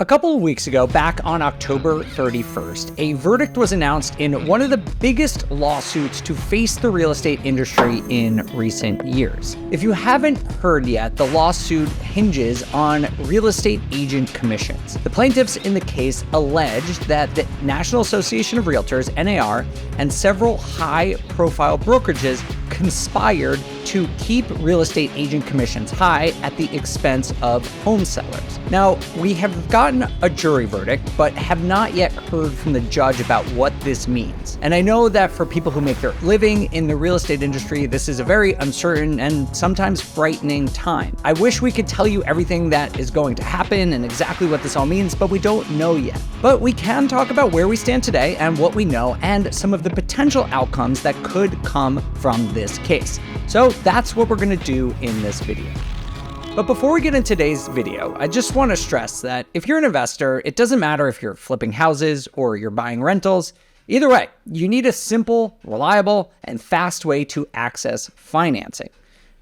A couple of weeks ago, back on October 31st, a verdict was announced in one of the biggest lawsuits to face the real estate industry in recent years. If you haven't heard yet, the lawsuit hinges on real estate agent commissions. The plaintiffs in the case alleged that the National Association of Realtors, NAR, and several high-profile brokerages conspired to keep real estate agent commissions high at the expense of home sellers. Now, we have gotten a jury verdict, but have not yet heard from the judge about what this means. And I know that for people who make their living in the real estate industry, this is a very uncertain and sometimes frightening time. I wish we could tell you everything that is going to happen and exactly what this all means, but we don't know yet. But we can talk about where we stand today and what we know and some of the potential outcomes that could come from this case. So that's what we're going to do in this video. But before we get into today's video, I just want to stress that if you're an investor, it doesn't matter if you're flipping houses or you're buying rentals. Either way, you need a simple, reliable, and fast way to access financing.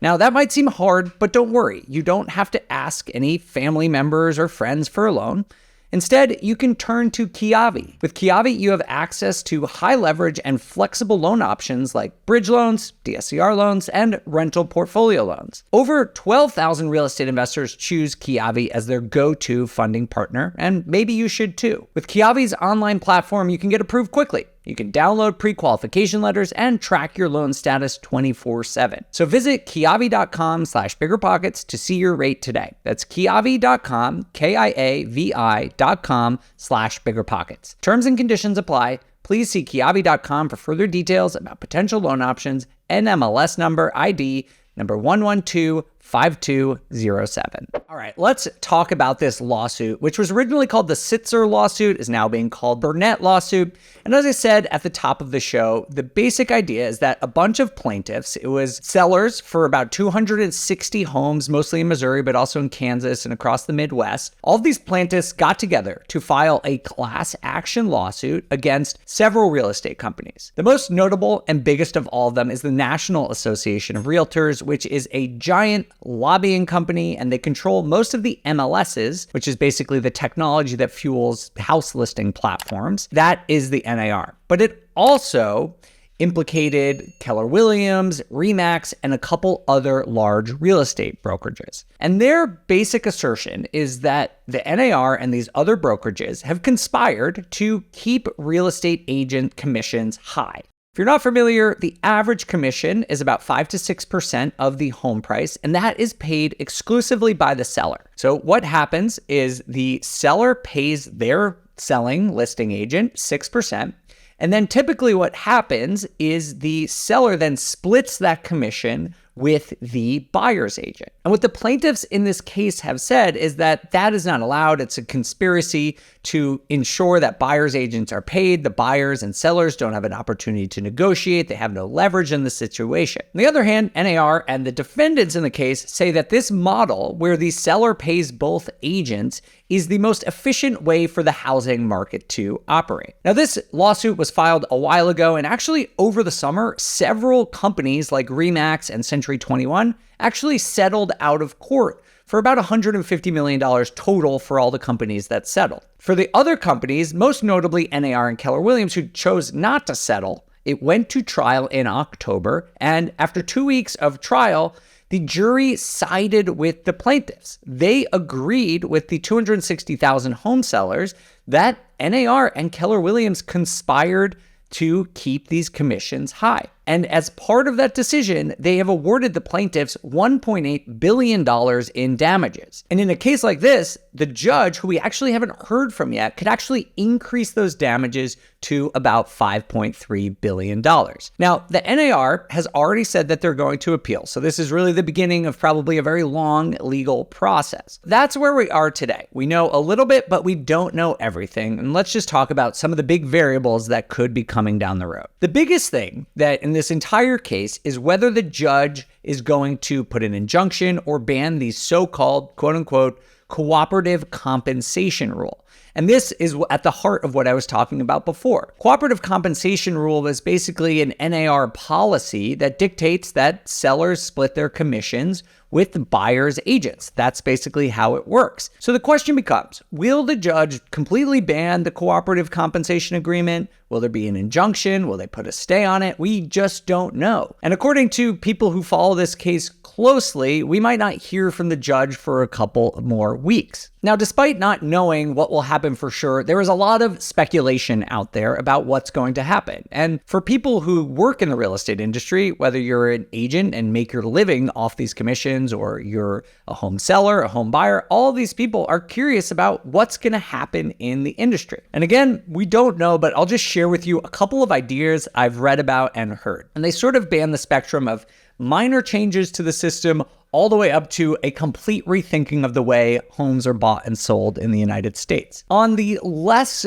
Now, that might seem hard, but don't worry. You don't have to ask any family members or friends for a loan. Instead, you can turn to Kiavi. With Kiavi, you have access to high leverage and flexible loan options like bridge loans, DSCR loans, and rental portfolio loans. Over 12,000 real estate investors choose Kiavi as their go-to funding partner, and maybe you should too. With Kiavi's online platform, you can get approved quickly. You can download pre-qualification letters and track your loan status 24/7. So visit Kiavi.com/BiggerPockets to see your rate today. That's Kiavi.com, Kiavi.com/BiggerPockets. Terms and conditions apply. Please see Kiavi.com for further details about potential loan options. NMLS number ID number 1125207. All right, let's talk about this lawsuit, which was originally called the Sitzer lawsuit, is now being called Burnett lawsuit. And as I said at the top of the show, the basic idea is that a bunch of plaintiffs, it was sellers for about 260 homes, mostly in Missouri, but also in Kansas and across the Midwest. All of these plaintiffs got together to file a class action lawsuit against several real estate companies. The most notable and biggest of all of them is the National Association of Realtors, which is a giant lobbying company, and they control most of the MLSs, which is basically the technology that fuels house listing platforms. That is the NAR. But it also implicated Keller Williams, RE/MAX, and a couple other large real estate brokerages. And their basic assertion is that the NAR and these other brokerages have conspired to keep real estate agent commissions high. If you're not familiar, the average commission is about 5 to 6% of the home price, and that is paid exclusively by the seller. So what happens is the seller pays their selling listing agent 6%, and then typically what happens is the seller then splits that commission with the buyer's agent. And what the plaintiffs in this case have said is that that is not allowed. It's a conspiracy to ensure that buyer's agents are paid. The buyers and sellers don't have an opportunity to negotiate. They have no leverage in the situation. On the other hand, NAR and the defendants in the case say that this model where the seller pays both agents is the most efficient way for the housing market to operate. Now, this lawsuit was filed a while ago, and actually over the summer, several companies like RE/MAX and Century 21 actually settled out of court for about $150 million total for all the companies that settled. For the other companies, most notably NAR and Keller Williams, who chose not to settle, it went to trial in October, and after 2 weeks of trial, the jury sided with the plaintiffs. They agreed with the 260,000 home sellers that NAR and Keller Williams conspired to keep these commissions high. And as part of that decision, they have awarded the plaintiffs $1.8 billion in damages. And in a case like this, the judge, who we actually haven't heard from yet, could actually increase those damages to about $5.3 billion. Now, the NAR has already said that they're going to appeal. So this is really the beginning of probably a very long legal process. That's where we are today. We know a little bit, but we don't know everything. And let's just talk about some of the big variables that could be coming down the road. The biggest thing that in this entire case is whether the judge is going to put an injunction or ban the so-called, quote unquote, cooperative compensation rule. And this is at the heart of what I was talking about before. Cooperative compensation rule is basically an NAR policy that dictates that sellers split their commissions with buyer's agents. That's basically how it works. So the question becomes, will the judge completely ban the cooperative compensation agreement? Will there be an injunction? Will they put a stay on it? We just don't know. And according to people who follow this case closely, we might not hear from the judge for a couple more weeks. Now, despite not knowing what will happen for sure, there is a lot of speculation out there about what's going to happen. And for people who work in the real estate industry, whether you're an agent and make your living off these commissions, or you're a home seller, a home buyer, all of these people are curious about what's going to happen in the industry. And again, we don't know, but I'll just share with you a couple of ideas I've read about and heard. And they sort of span the spectrum of minor changes to the system all the way up to a complete rethinking of the way homes are bought and sold in the United States. On the less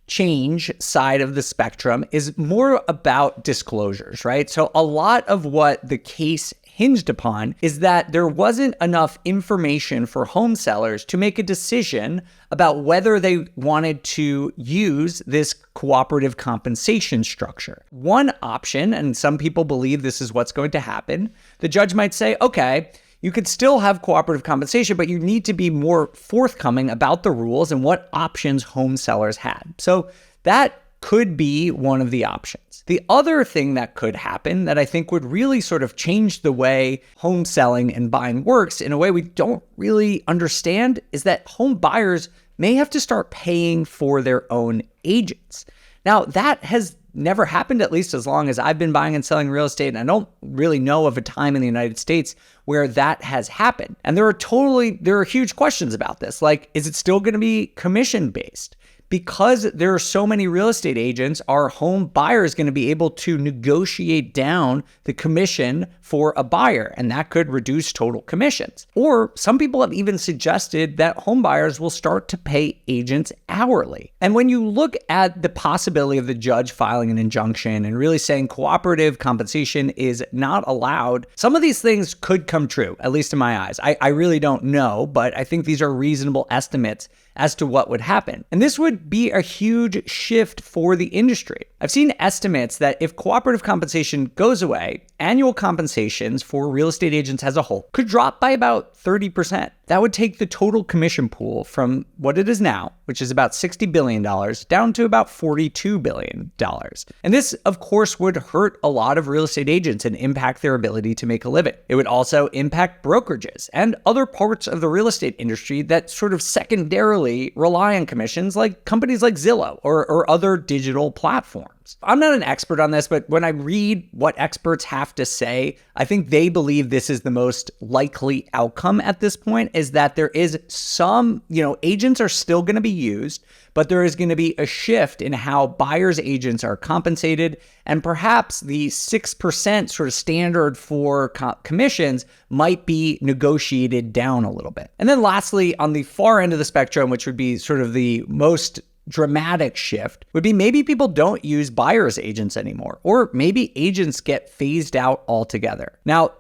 change side of the spectrum is more about disclosures, right? So a lot of what the case hinged upon is that there wasn't enough information for home sellers to make a decision about whether they wanted to use this cooperative compensation structure. One option, and some people believe this is what's going to happen, the judge might say, okay, you could still have cooperative compensation, but you need to be more forthcoming about the rules and what options home sellers had. So that could be one of the options. The other thing that could happen that I think would really sort of change the way home selling and buying works in a way we don't really understand is that home buyers may have to start paying for their own agents. Now, that has never happened, at least as long as I've been buying and selling real estate, and I don't really know of a time in the United States where that has happened. And there are huge questions about this. Like, is it still going to be commission-based? Because there are so many real estate agents, are home buyers going to be able to negotiate down the commission for a buyer? And that could reduce total commissions. Or some people have even suggested that home buyers will start to pay agents hourly. And when you look at the possibility of the judge filing an injunction and really saying cooperative compensation is not allowed, some of these things could come true, at least in my eyes. I really don't know, but I think these are reasonable estimates as to what would happen. And this would be a huge shift for the industry. I've seen estimates that if cooperative compensation goes away, annual compensations for real estate agents as a whole could drop by about 30%. That would take the total commission pool from what it is now, which is about $60 billion, down to about $42 billion. And this, of course, would hurt a lot of real estate agents and impact their ability to make a living. It would also impact brokerages and other parts of the real estate industry that sort of secondarily rely on commissions, like companies like Zillow or other digital platforms. I'm not an expert on this, but when I read what experts have to say, I think they believe this is the most likely outcome at this point, is that there is some, agents are still going to be used, but there is going to be a shift in how buyers' agents are compensated, and perhaps the 6% sort of standard for commissions might be negotiated down a little bit. And then lastly, on the far end of the spectrum, which would be sort of the most dramatic shift, would be maybe people don't use buyer's agents anymore, or maybe agents get phased out altogether. Now,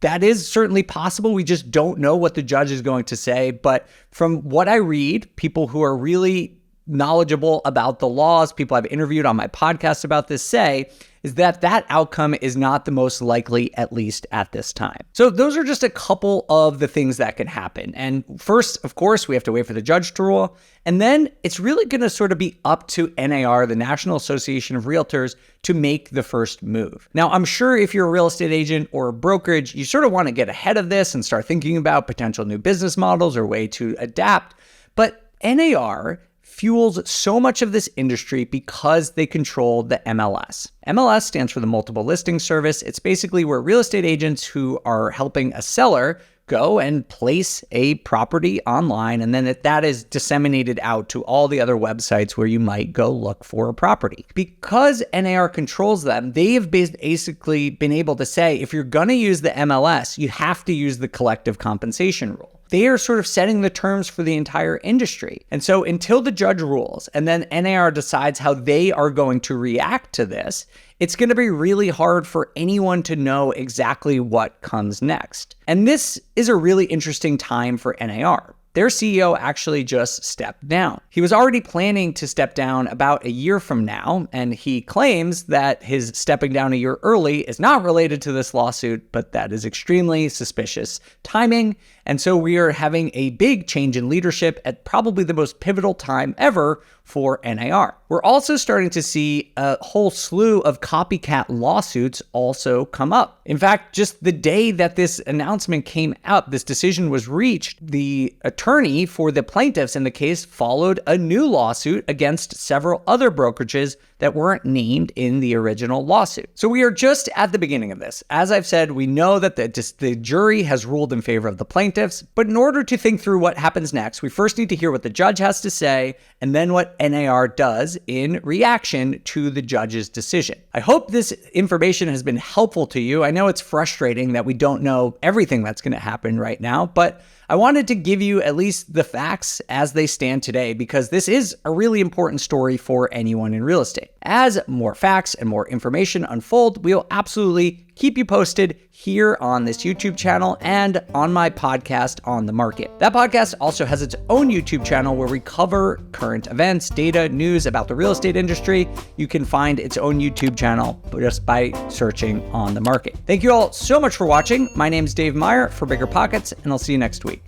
that is certainly possible. We just don't know what the judge is going to say. But from what I read, people who are really knowledgeable about the laws, people I've interviewed on my podcast about this say, is that outcome is not the most likely, at least at this time. So those are just a couple of the things that can happen. And first, of course, we have to wait for the judge to rule. And then it's really going to sort of be up to NAR, the National Association of Realtors, to make the first move. Now, I'm sure if you're a real estate agent or a brokerage, you sort of want to get ahead of this and start thinking about potential new business models or way to adapt. But NAR fuels so much of this industry because they control the MLS. MLS stands for the Multiple Listing Service. It's basically where real estate agents who are helping a seller go and place a property online, and then that is disseminated out to all the other websites where you might go look for a property. Because NAR controls them, they have basically been able to say, if you're going to use the MLS, you have to use the collective compensation rule. They are sort of setting the terms for the entire industry. And so until the judge rules and then NAR decides how they are going to react to this, it's going to be really hard for anyone to know exactly what comes next. And this is a really interesting time for NAR. their CEO actually just stepped down. He was already planning to step down about a year from now, and he claims that his stepping down a year early is not related to this lawsuit, but that is extremely suspicious timing. And so we are having a big change in leadership at probably the most pivotal time ever for NAR. We're also starting to see a whole slew of copycat lawsuits also come up. In fact, just the day that this announcement came out, this decision was reached, the attorney for the plaintiffs in the case followed a new lawsuit against several other brokerages that weren't named in the original lawsuit. So we are just at the beginning of this. As I've said, we know that the jury has ruled in favor of the plaintiffs, but in order to think through what happens next, we first need to hear what the judge has to say and then what NAR does in reaction to the judge's decision. I hope this information has been helpful to you. I know it's frustrating that we don't know everything that's going to happen right now, but I wanted to give you at least the facts as they stand today because this is a really important story for anyone in real estate. As more facts and more information unfold, we'll absolutely keep you posted here on this YouTube channel and on my podcast, On the Market. That podcast also has its own YouTube channel where we cover current events, data, news about the real estate industry. You can find its own YouTube channel just by searching On the Market. Thank you all so much for watching. My name is Dave Meyer for BiggerPockets, and I'll see you next week.